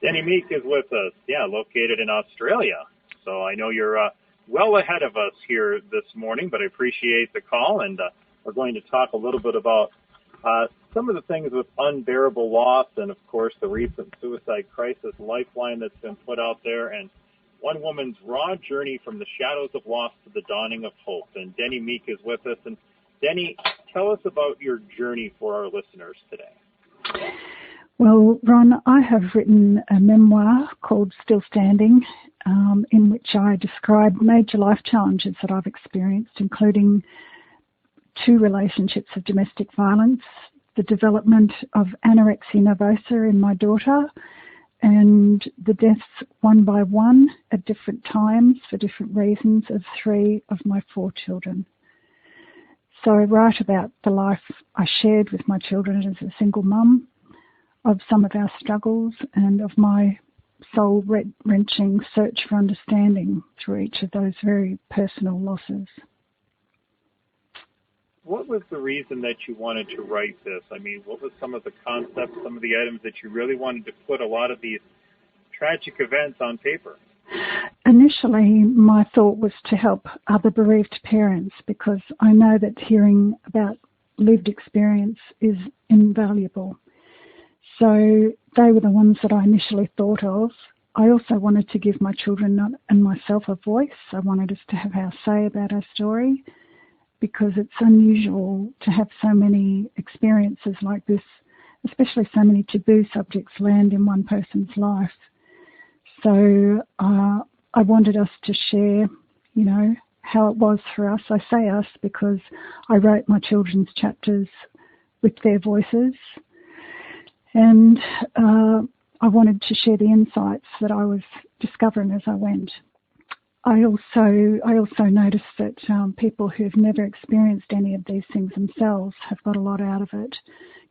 Denny Meek is with us, located in Australia. So I know you're well ahead of us here this morning, but I appreciate the call, and we're going to talk a little bit about some of the things with unbearable loss and, of course, the recent suicide crisis lifeline that's been put out there, and one woman's raw journey from the shadows of loss to the dawning of hope. And Denny Meek is with us. And Denny, tell us about your journey for our listeners today. Well, Ron, I have written a memoir called Still Standing, in which I describe major life challenges that I've experienced, including 2 relationships of domestic violence, the development of anorexia nervosa in my daughter, and the deaths one by one at different times for different reasons of 3 of my 4 children. So I write about the life I shared with my children as a single mum, of some of our struggles, and of my soul-wrenching search for understanding through each of those very personal losses. What was the reason that you wanted to write this? I mean, what was some of the concepts, some of the items that you really wanted to put a lot of these tragic events on paper? Initially, my thought was to help other bereaved parents, because I know that hearing about lived experience is invaluable. So they were the ones that I initially thought of. I also wanted to give my children and myself a voice. I wanted us to have our say about our story, because it's unusual to have so many experiences like this, especially so many taboo subjects land in one person's life. So I wanted us to share, how it was for us. I say us because I wrote my children's chapters with their voices. And I wanted to share the insights that I was discovering as I went. I also noticed that people who've never experienced any of these things themselves have got a lot out of it,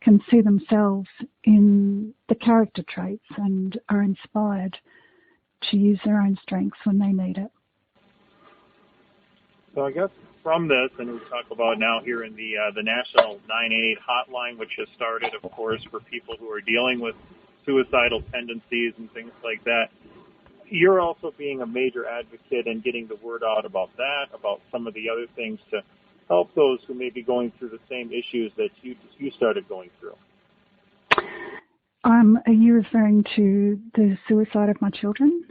can see themselves in the character traits, and are inspired to use their own strengths when they need it. So I guess from this, and we talk about now here in the National 988 hotline, which has started, of course, for people who are dealing with suicidal tendencies and things like that. You're also being a major advocate and getting the word out about that, about some of the other things to help those who may be going through the same issues that you started going through. Are you referring to the suicide of my children,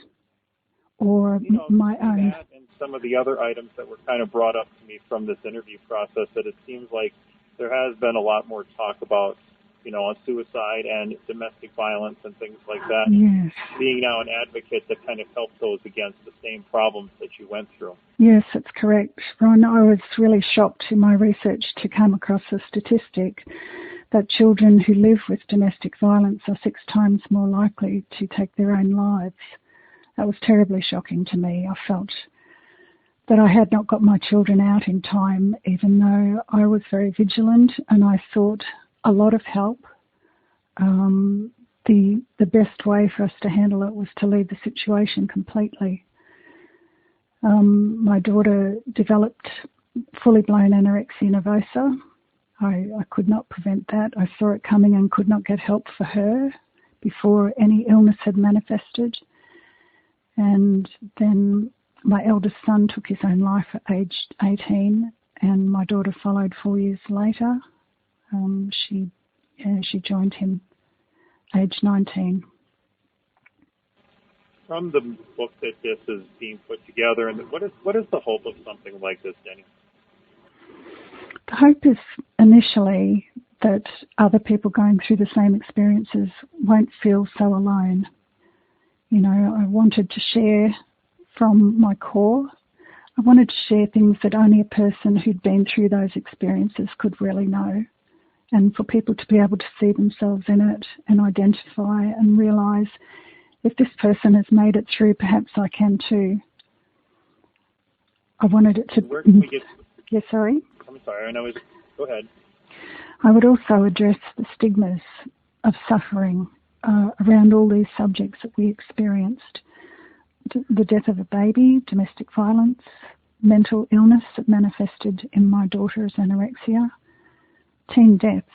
or my own? That and some of the other items that were kind of brought up to me from this interview process, that it seems like there has been a lot more talk about, on suicide and domestic violence and things like that. Yes. Being now an advocate to kind of help those against the same problems that you went through. Yes, that's correct, Ron. I was really shocked in my research to come across a statistic that children who live with domestic violence are 6 times more likely to take their own lives. That was terribly shocking to me. I felt that I had not got my children out in time, even though I was very vigilant and I sought a lot of help. The best way for us to handle it was to leave the situation completely. My daughter developed fully blown anorexia nervosa. I could not prevent that. I saw it coming and could not get help for her before any illness had manifested. And then my eldest son took his own life at age 18, and my daughter followed 4 years later. She joined him age 19. From the book that this is being put together, and what is the hope of something like this, Denny? The hope is initially that other people going through the same experiences won't feel so alone. I wanted to share from my core. I wanted to share things that only a person who'd been through those experiences could really know, and for people to be able to see themselves in it and identify and realise, if this person has made it through, perhaps I can too. I wanted it to... Where can we get... Yeah, sorry? I'm sorry, Go ahead. I would also address the stigmas of suffering around all these subjects that we experienced. The death of a baby, domestic violence, mental illness that manifested in my daughter's anorexia, teen deaths,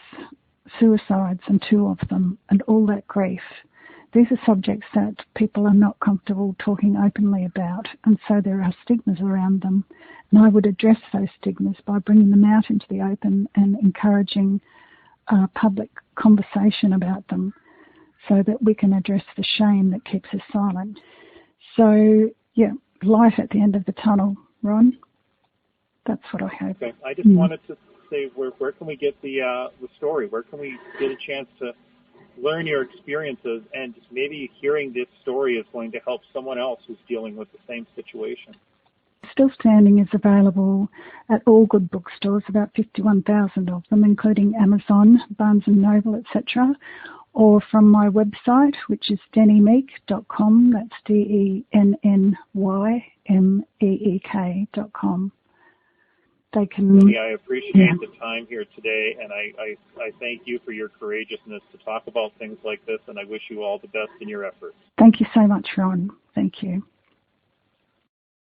suicides, and 2 of them, and all that grief. these are subjects that people are not comfortable talking openly about, and so there are stigmas around them. And I would address those stigmas by bringing them out into the open and encouraging public conversation about them so that we can address the shame that keeps us silent. So, yeah, light at the end of the tunnel, Ron. That's what I hope. Okay. I just wanted to say, where can we get the story? Where can we get a chance to learn your experiences, and just maybe hearing this story is going to help someone else who's dealing with the same situation? Still Standing is available at all good bookstores, about 51,000 of them, including Amazon, Barnes & Noble, etc., or from my website, which is dennymeek.com. That's DENNYMEEK.com. They can. Denny, I appreciate the time here today, and I thank you for your courageousness to talk about things like this, and I wish you all the best in your efforts. Thank you so much, Ron. Thank you.